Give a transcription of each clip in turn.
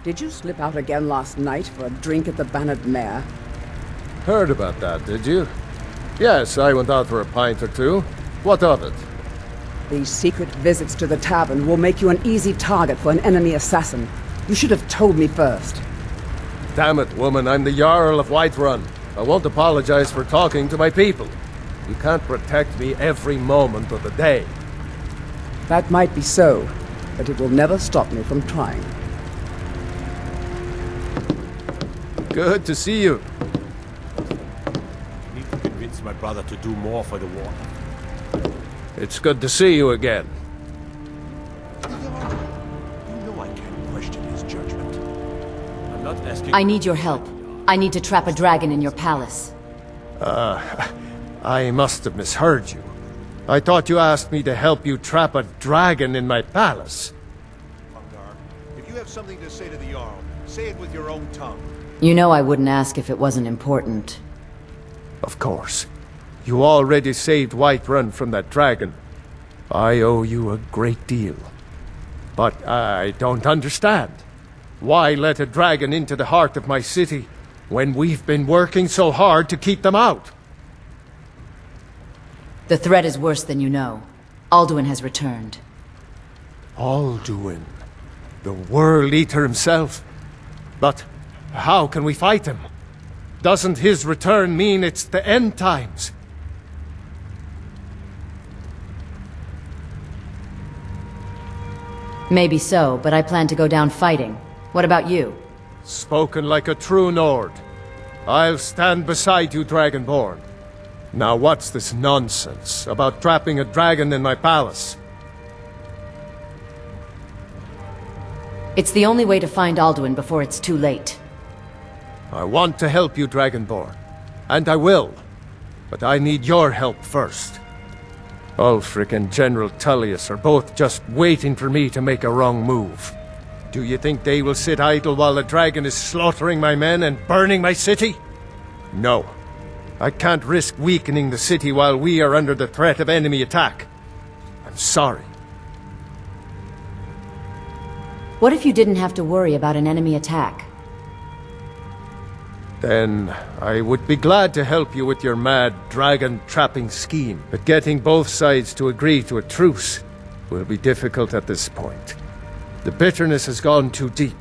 Did you slip out again last night for a drink at the Bannered Mare? Heard about that, did you? Yes, I went out for a pint or two. What of it? These secret visits to the tavern will make you an easy target for an enemy assassin. You should have told me first. Damn it, woman, I'm the Jarl of Whiterun. I won't apologize for talking to my people. You can't protect me every moment of the day. That might be so, but it will never stop me from trying. Good to see you. I need to convince my brother to do more for the war. It's good to see you again. You know I can't question his judgment. I'm not asking... I need your help. I need to trap a dragon in your palace. I must have misheard you. I thought you asked me to help you trap a dragon in my palace. Dawnguard, if you have something to say to the Jarl, say it with your own tongue. You know I wouldn't ask if it wasn't important. Of course. You already saved Whiterun from that dragon. I owe you a great deal. But I don't understand. Why let a dragon into the heart of my city when we've been working so hard to keep them out? The threat is worse than you know. Alduin has returned. Alduin, the World Eater himself. But how can we fight him? Doesn't his return mean it's the end times? Maybe so, but I plan to go down fighting. What about you? Spoken like a true Nord. I'll stand beside you, Dragonborn. Now what's this nonsense about trapping a dragon in my palace? It's the only way to find Alduin before it's too late. I want to help you, Dragonborn. And I will. But I need your help first. Ulfric and General Tullius are both just waiting for me to make a wrong move. Do you think they will sit idle while the dragon is slaughtering my men and burning my city? No. I can't risk weakening the city while we are under the threat of enemy attack. I'm sorry. What if you didn't have to worry about an enemy attack? Then I would be glad to help you with your mad dragon-trapping scheme. But getting both sides to agree to a truce will be difficult at this point. The bitterness has gone too deep.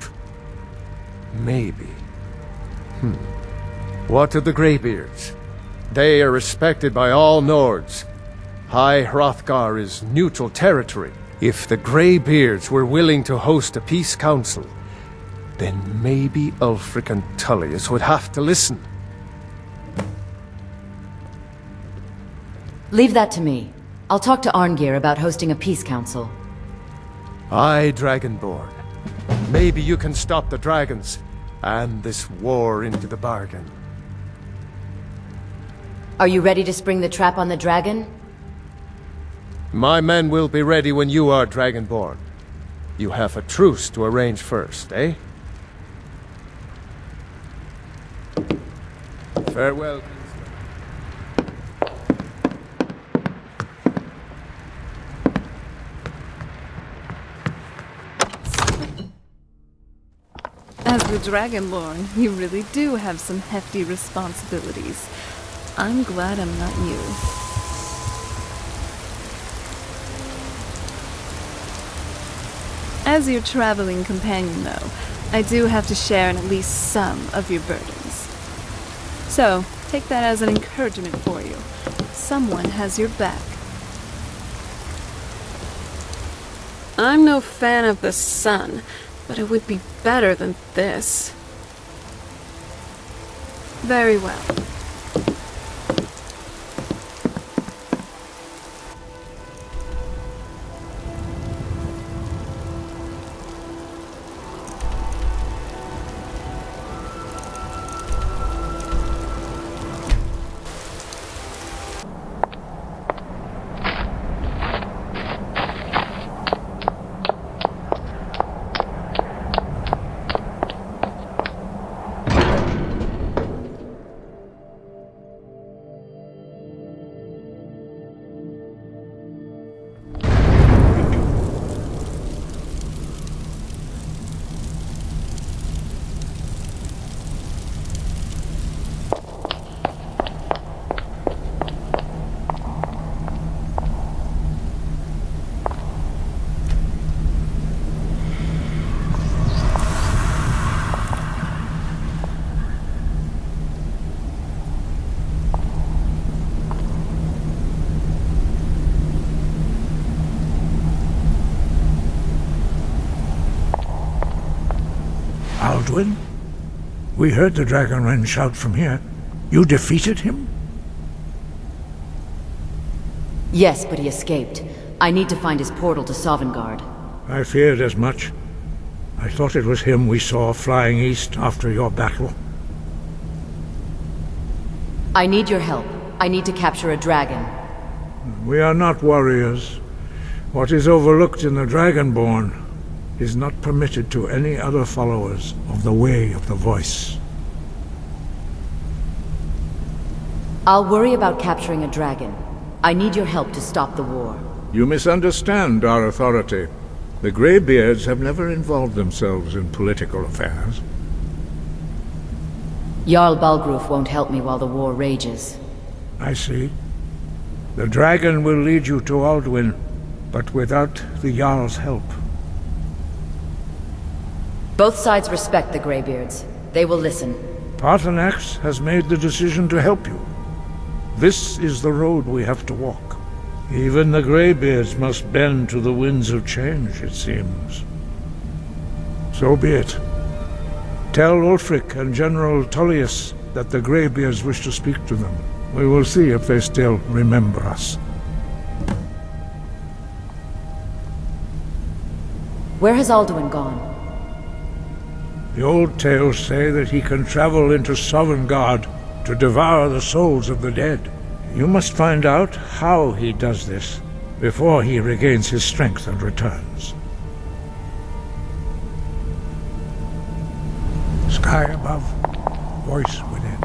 Maybe. What of the Greybeards? They are respected by all Nords. High Hrothgar is neutral territory. If the Greybeards were willing to host a peace council, then maybe Ulfric and Tullius would have to listen. Leave that to me. I'll talk to Arngeir about hosting a peace council. Aye, Dragonborn. Maybe you can stop the dragons, and this war into the bargain. Are you ready to spring the trap on the dragon? My men will be ready when you are, Dragonborn. You have a truce to arrange first, eh? Farewell. As the Dragonborn, you really do have some hefty responsibilities. I'm glad I'm not you. As your traveling companion, though, I do have to share in at least some of your burdens. So, take that as an encouragement for you. Someone has your back. I'm no fan of the sun, but it would be better than this. Very well. Alduin? We heard the Dragonren shout from here. You defeated him? Yes, but he escaped. I need to find his portal to Sovngarde. I feared as much. I thought it was him we saw flying east after your battle. I need your help. I need to capture a dragon. We are not warriors. What is overlooked in the Dragonborn is not permitted to any other followers of the Way of the Voice. I'll worry about capturing a dragon. I need your help to stop the war. You misunderstand our authority. The Greybeards have never involved themselves in political affairs. Jarl Balgruf won't help me while the war rages. I see. The dragon will lead you to Alduin, but without the Jarl's help. Both sides respect the Greybeards. They will listen. Paarthurnax has made the decision to help you. This is the road we have to walk. Even the Greybeards must bend to the winds of change, it seems. So be it. Tell Ulfric and General Tullius that the Greybeards wish to speak to them. We will see if they still remember us. Where has Alduin gone? The old tales say that he can travel into Sovngarde to devour the souls of the dead. You must find out how he does this before he regains his strength and returns. Sky above, voice within.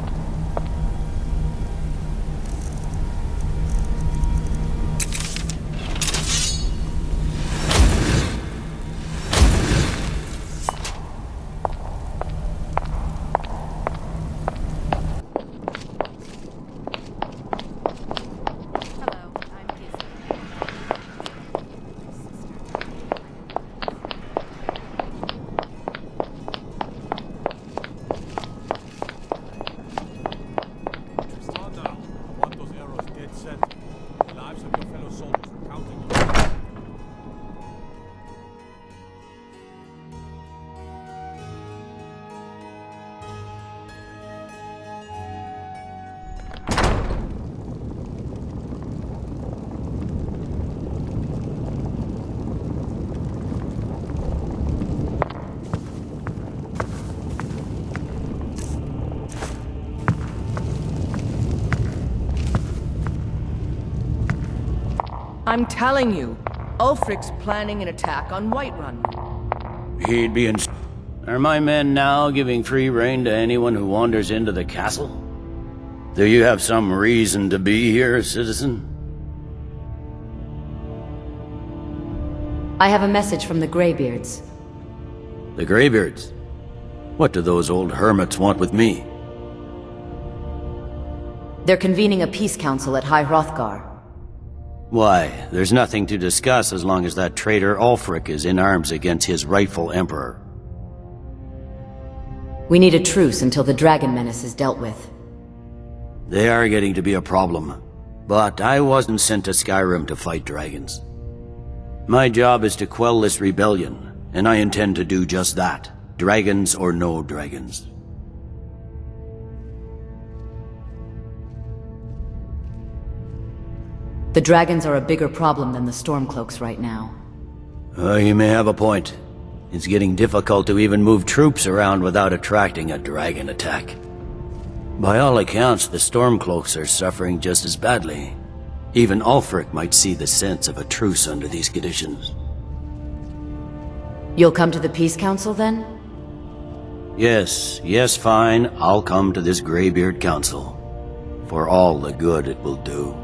I'm telling you, Ulfric's planning an attack on Whiterun. He'd be in... Are my men now giving free rein to anyone who wanders into the castle? Do you have some reason to be here, citizen? I have a message from the Greybeards. The Greybeards? What do those old hermits want with me? They're convening a peace council at High Hrothgar. Why, there's nothing to discuss as long as that traitor Ulfric is in arms against his rightful emperor. We need a truce until the dragon menace is dealt with. They are getting to be a problem. But I wasn't sent to Skyrim to fight dragons. My job is to quell this rebellion, and I intend to do just that. Dragons or no dragons. The dragons are a bigger problem than the Stormcloaks right now. You may have a point. It's getting difficult to even move troops around without attracting a dragon attack. By all accounts, the Stormcloaks are suffering just as badly. Even Ulfric might see the sense of a truce under these conditions. You'll come to the Peace Council, then? Yes, fine. I'll come to this Greybeard Council. For all the good it will do.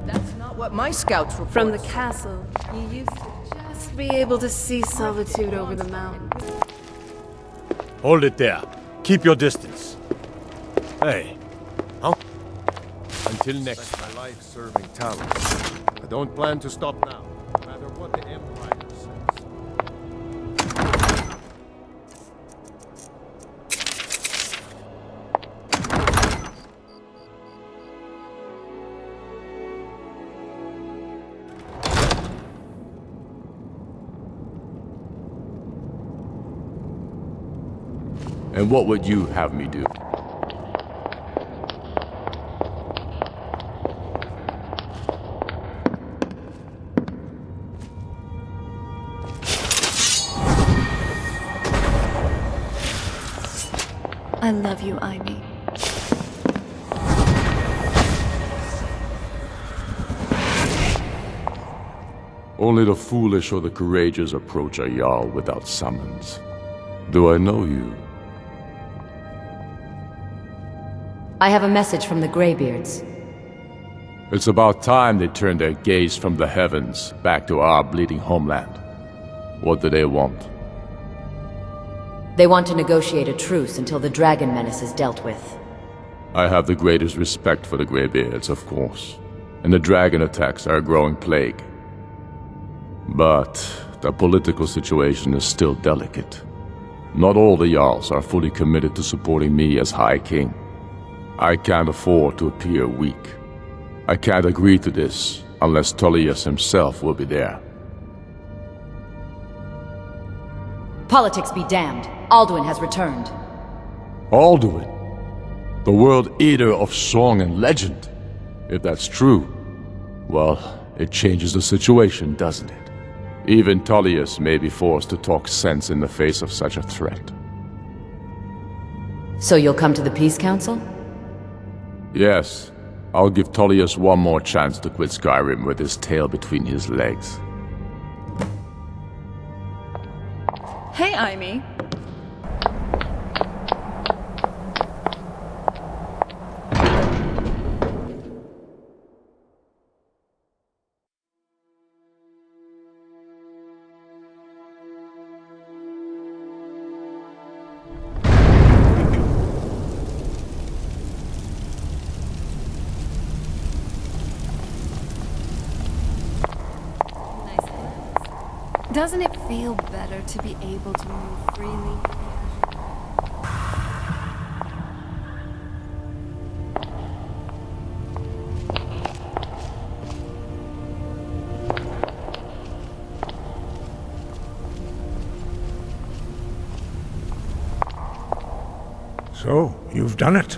That's not what my scouts report. From the castle, you used to just be able to see Solitude over the mountains. Hold it there. Keep your distance. Hey. Huh? Until next time. My life serving talents. I don't plan to stop now, no matter what the Empire says. And what would you have me do? I love you, Ivy. Only the foolish or the courageous approach a Jarl without summons. Do I know you? I have a message from the Greybeards. It's about time they turned their gaze from the heavens back to our bleeding homeland. What do they want? They want to negotiate a truce until the dragon menace is dealt with. I have the greatest respect for the Greybeards, of course. And the dragon attacks are a growing plague. But the political situation is still delicate. Not all the Jarls are fully committed to supporting me as High King. I can't afford to appear weak. I can't agree to this unless Tullius himself will be there. Politics be damned. Alduin has returned. Alduin? The world eater of song and legend? If that's true, well, it changes the situation, doesn't it? Even Tullius may be forced to talk sense in the face of such a threat. So you'll come to the Peace Council? Yes. I'll give Tullius one more chance to quit Skyrim with his tail between his legs. Hey, Ivy. Doesn't it feel better to be able to move freely? So, you've done it.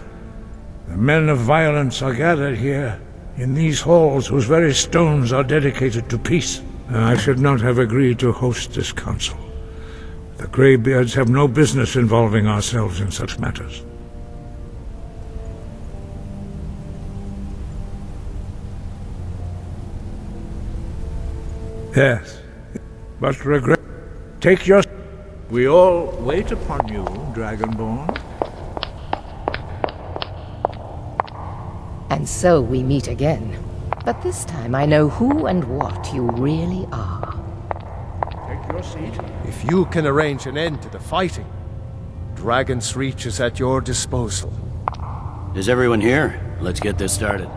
The men of violence are gathered here, in these halls whose very stones are dedicated to peace. I should not have agreed to host this council. The Greybeards have no business involving ourselves in such matters. Yes, but regret... Take your... We all wait upon you, Dragonborn. And so we meet again. But this time I know who and what you really are. Take your seat. If you can arrange an end to the fighting, Dragon's Reach is at your disposal. Is everyone here? Let's get this started.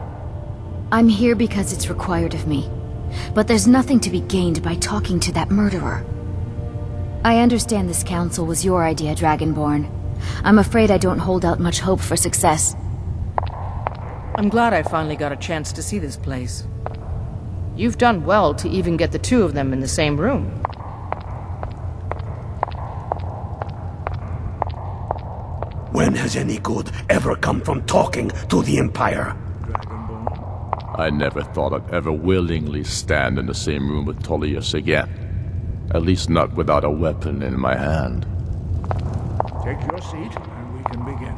I'm here because it's required of me. But there's nothing to be gained by talking to that murderer. I understand this council was your idea, Dragonborn. I'm afraid I don't hold out much hope for success. I'm glad I finally got a chance to see this place. You've done well to even get the two of them in the same room. When has any good ever come from talking to the Empire? I never thought I'd ever willingly stand in the same room with Tullius again. At least not without a weapon in my hand. Take your seat, and we can begin.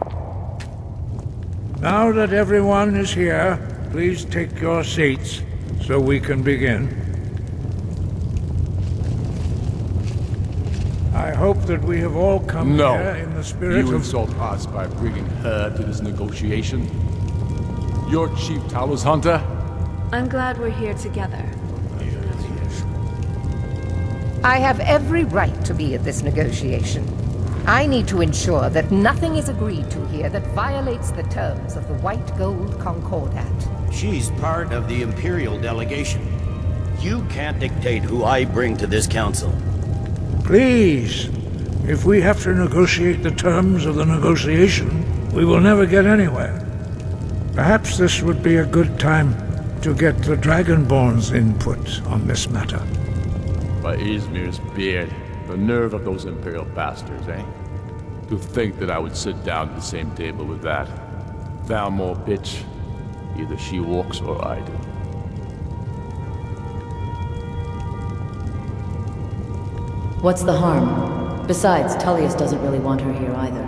Now that everyone is here, please take your seats, so we can begin. I hope that we have all come here in the spirit You of... insult us by bringing her to this negotiation? You're Chief Talos Hunter? I'm glad we're here together. I have every right to be at this negotiation. I need to ensure that nothing is agreed to here that violates the terms of the White Gold Concordat. She's part of the Imperial delegation. You can't dictate who I bring to this council. Please, if we have to negotiate the terms of the negotiation, we will never get anywhere. Perhaps this would be a good time to get the Dragonborn's input on this matter. By Izmir's beard, the nerve of those Imperial bastards, eh? To think that I would sit down at the same table with that Thalmor bitch. Either she walks or I do. What's the harm? Besides, Tullius doesn't really want her here either.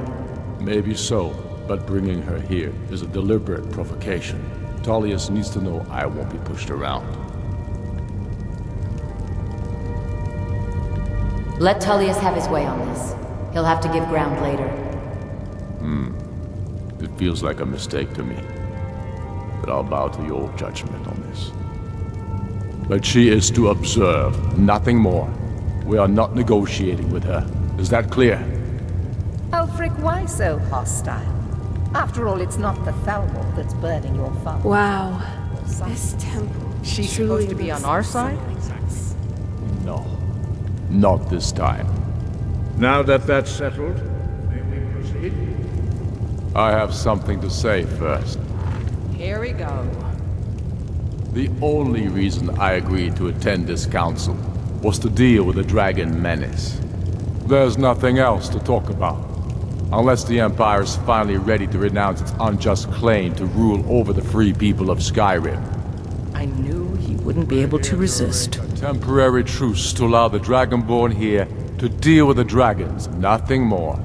Maybe so, but bringing her here is a deliberate provocation. Tullius needs to know I won't be pushed around. Let Tullius have his way on this. He'll have to give ground later. It feels like a mistake to me. But I'll bow to your judgment on this. But she is to observe, nothing more. We are not negotiating with her. Is that clear? Ulfric, why so hostile? After all, it's not the Thalmor that's burning your farm. Wow. This temple. She's truly supposed to be looks on our side? No. Not this time. Now that that's settled, may we proceed? I have something to say first. Here we go. The only reason I agreed to attend this council was to deal with the dragon menace. There's nothing else to talk about. Unless the Empire is finally ready to renounce its unjust claim to rule over the free people of Skyrim. I knew he wouldn't be able to resist. A temporary truce to allow the Dragonborn here to deal with the dragons, nothing more.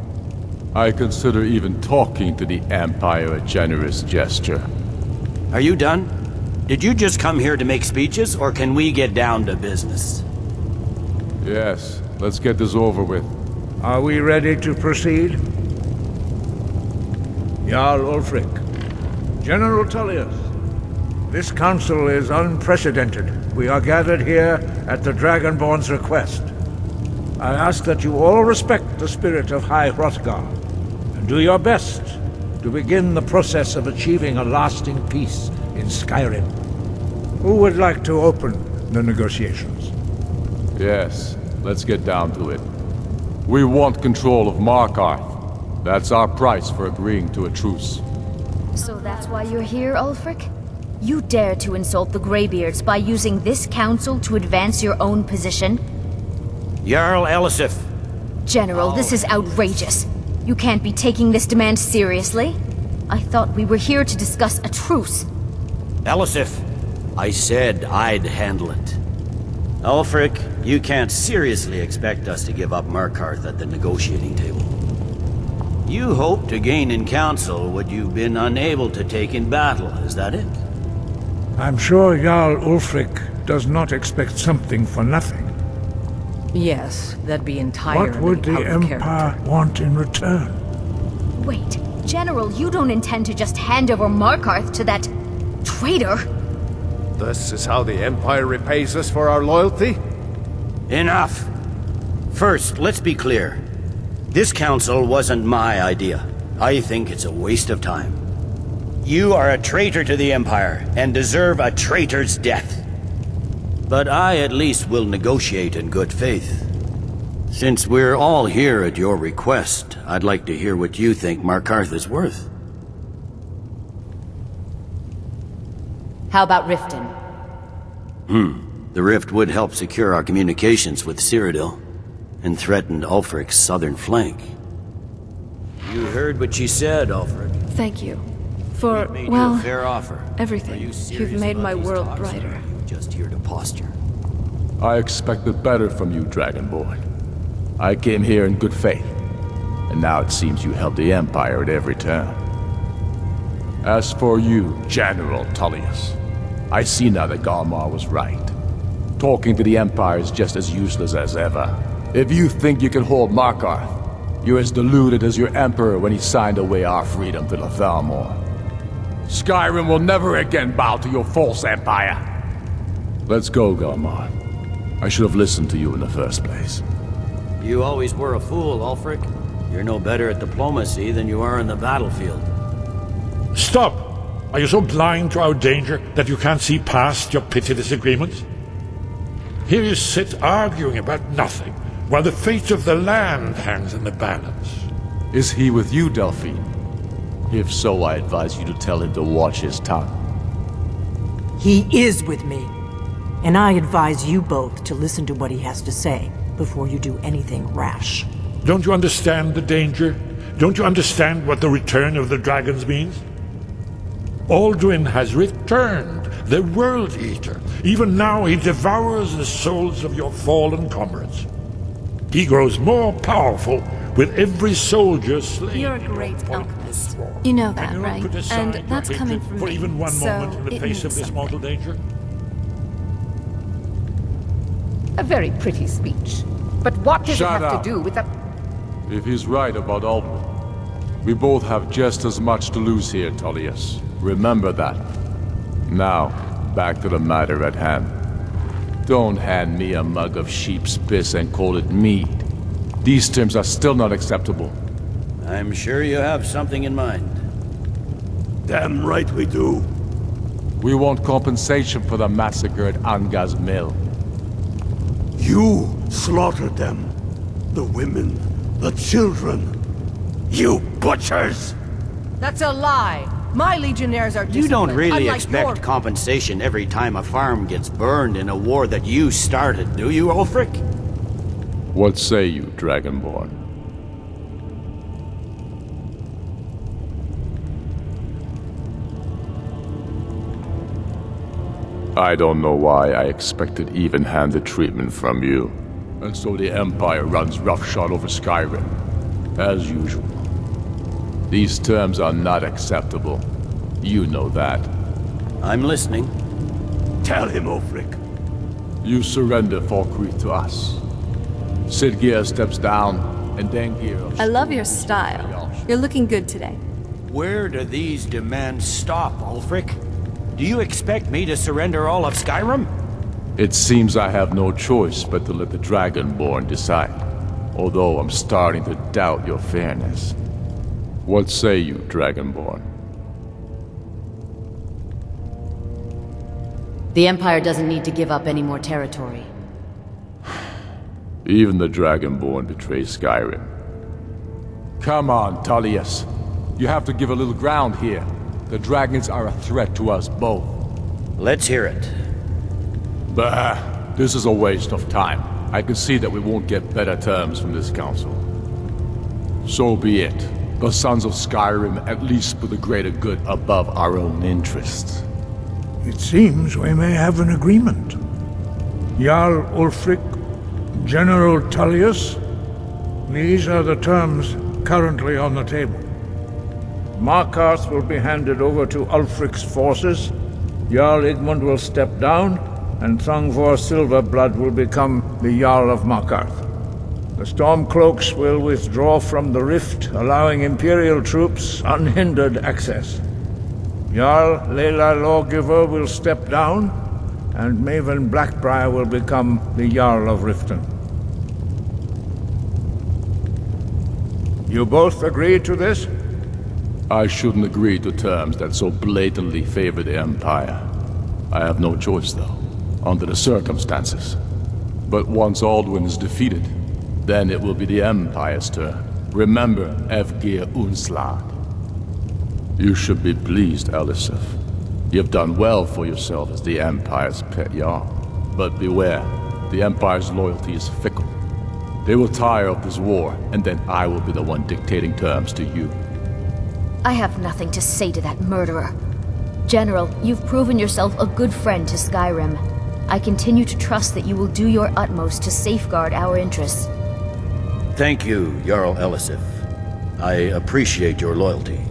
I consider even talking to the Empire a generous gesture. Are you done? Did you just come here to make speeches, or can we get down to business? Yes, let's get this over with. Are we ready to proceed? Jarl Ulfric, General Tullius, this council is unprecedented. We are gathered here at the Dragonborn's request. I ask that you all respect the spirit of High Hrothgar, and do your best to begin the process of achieving a lasting peace in Skyrim. Who would like to open the negotiations? Yes, let's get down to it. We want control of Markarth. That's our price for agreeing to a truce. So that's why you're here, Ulfric? You dare to insult the Greybeards by using this council to advance your own position? Jarl Elisif. General, this is outrageous. You can't be taking this demand seriously. I thought we were here to discuss a truce. Elisif, I said I'd handle it. Ulfric, you can't seriously expect us to give up Markarth at the negotiating table. You hoped to gain in council what you've been unable to take in battle, is that it? I'm sure Jarl Ulfric does not expect something for nothing. Yes, that'd be entirely What would the out of Empire character. want in return? Wait, General, you don't intend to just hand over Markarth to that traitor? This is how the Empire repays us for our loyalty? Enough! First, let's be clear. This council wasn't my idea. I think it's a waste of time. You are a traitor to the Empire, and deserve a traitor's death. But I at least will negotiate in good faith. Since we're all here at your request, I'd like to hear what you think Markarth is worth. How about Riften? The rift would help secure our communications with Cyrodiil, and threatened Ulfric's southern flank. You heard what she said, Ulfric. Thank you. For, We've made you well, a fair offer. everything. Are you You've serious made about my these world talks, or brighter. are you just here to posture? I expected better from you, Dragonborn. I came here in good faith, and now it seems you help the Empire at every turn. As for you, General Tullius, I see now that Galmar was right. Talking to the Empire is just as useless as ever. If you think you can hold Markarth, you're as deluded as your Emperor when he signed away our freedom to the Thalmor. Skyrim will never again bow to your false empire. Let's go, Galmar. I should have listened to you in the first place. You always were a fool, Ulfric. You're no better at diplomacy than you are in the battlefield. Stop! Are you so blind to our danger that you can't see past your petty disagreements? Here you sit arguing about nothing, while the fate of the land hangs in the balance. Is he with you, Delphine? If so, I advise you to tell him to watch his tongue. He is with me. And I advise you both to listen to what he has to say before you do anything rash. Don't you understand the danger? Don't you understand what the return of the dragons means? Alduin has returned, the World Eater. Even now he devours the souls of your fallen comrades. He grows more powerful with every soldier slain. You're a great alchemist. You know that, right? And that's coming from for me. even one moment in the face of this mortal danger. A very pretty speech. But what does it have to do with the... If he's right about Ulvenwald, we both have just as much to lose here, Tullius. Remember that. Now, back to the matter at hand. Don't hand me a mug of sheep's piss and call it mead. These terms are still not acceptable. I'm sure you have something in mind. Damn right we do. We want compensation for the massacre at Anga's mill. You slaughtered them. The women, the children. You butchers! That's a lie. My legionnaires are disciplined. You don't really unlike expect your... compensation every time a farm gets burned in a war that you started, do you, Ulfric? What say you, Dragonborn? I don't know why I expected even-handed treatment from you. And so the Empire runs roughshod over Skyrim. As usual. These terms are not acceptable. You know that. I'm listening. Tell him, Ulfric. You surrender Volkihar to us. Sidgeir steps down, and Dawnguard... I love your style. You're looking good today. Where do these demands stop, Ulfric? Do you expect me to surrender all of Skyrim? It seems I have no choice but to let the Dragonborn decide. Although I'm starting to doubt your fairness. What say you, Dragonborn? The Empire doesn't need to give up any more territory. Even the Dragonborn betray Skyrim. Come on, Tullius. You have to give a little ground here. The dragons are a threat to us both. Let's hear it. Bah, this is a waste of time. I can see that we won't get better terms from this council. So be it. The Sons of Skyrim at least put the greater good above our own interests. It seems we may have an agreement. Jarl Ulfric, General Tullius, these are the terms currently on the table. Markarth will be handed over to Ulfric's forces, Jarl Igmund will step down, and Thungvor Silverblood will become the Jarl of Markarth. The Stormcloaks will withdraw from the rift, allowing Imperial troops unhindered access. Jarl Layla Lawgiver will step down, and Maven Blackbriar will become the Jarl of Riften. You both agree to this? I shouldn't agree to terms that so blatantly favor the Empire. I have no choice, though, under the circumstances. But once Alduin is defeated, then it will be the Empire's turn. Remember Evgir Unslag. You should be pleased, Elisif. You've done well for yourself as the Empire's pet Jarl. But beware, the Empire's loyalty is fickle. They will tire of this war, and then I will be the one dictating terms to you. I have nothing to say to that murderer. General, you've proven yourself a good friend to Skyrim. I continue to trust that you will do your utmost to safeguard our interests. Thank you, Jarl Elisif. I appreciate your loyalty.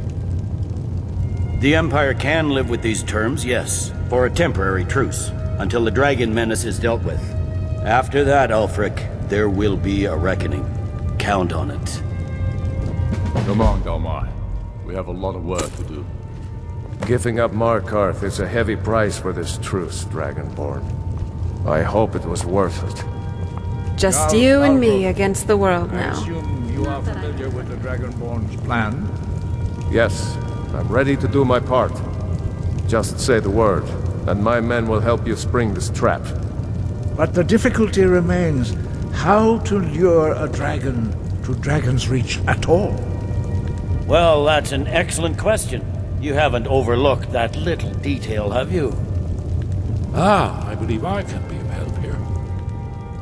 The Empire can live with these terms, yes, for a temporary truce, until the dragon menace is dealt with. After that, Ulfric, there will be a reckoning. Count on it. Come on, Dalmai. We have a lot of work to do. Giving up Markarth is a heavy price for this truce, Dragonborn. I hope it was worth it. Just you and me against the world I now. assume you are familiar with the Dragonborn's plan? Yes, I'm ready to do my part. Just say the word, and my men will help you spring this trap. But the difficulty remains how to lure a dragon to Dragon's Reach at all. Well, that's an excellent question. You haven't overlooked that little detail, have you? I believe I can be of help here.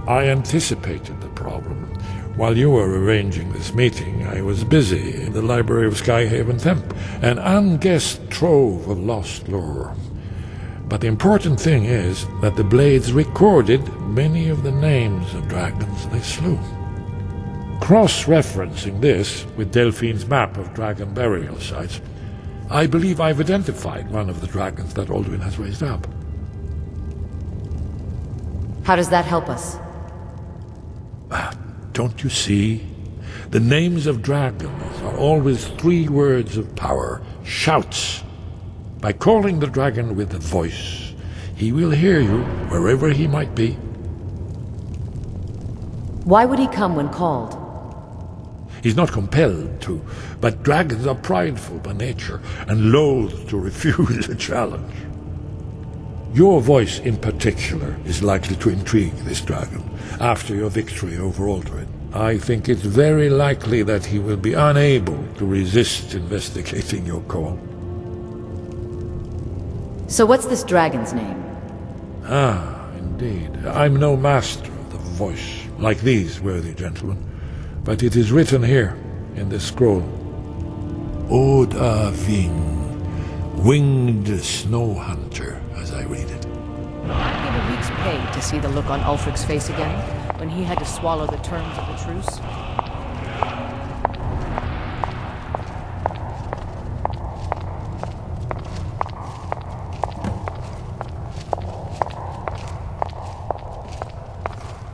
I anticipated the problem. While you were arranging this meeting, I was busy in the library of Skyhaven Temp, an unguessed trove of lost lore. But the important thing is that the Blades recorded many of the names of dragons they slew. Cross-referencing this with Delphine's map of dragon burial sites, I believe I've identified one of the dragons that Alduin has raised up. How does that help us? Don't you see? The names of dragons are always 3 words of power, shouts. By calling the dragon with a voice, he will hear you wherever he might be. Why would he come when called? He's not compelled to, but dragons are prideful by nature and loath to refuse a challenge. Your voice in particular is likely to intrigue this dragon after your victory over Alduin. I think it's very likely that he will be unable to resist investigating your call. So what's this dragon's name? Ah, indeed. I'm no master of the voice, like these worthy gentlemen, but it is written here, in this scroll. Oda Ving, winged snow hunter, as I read it. I'd give a week's pay to see the look on Ulfric's face again, when he had to swallow the terms of the truce.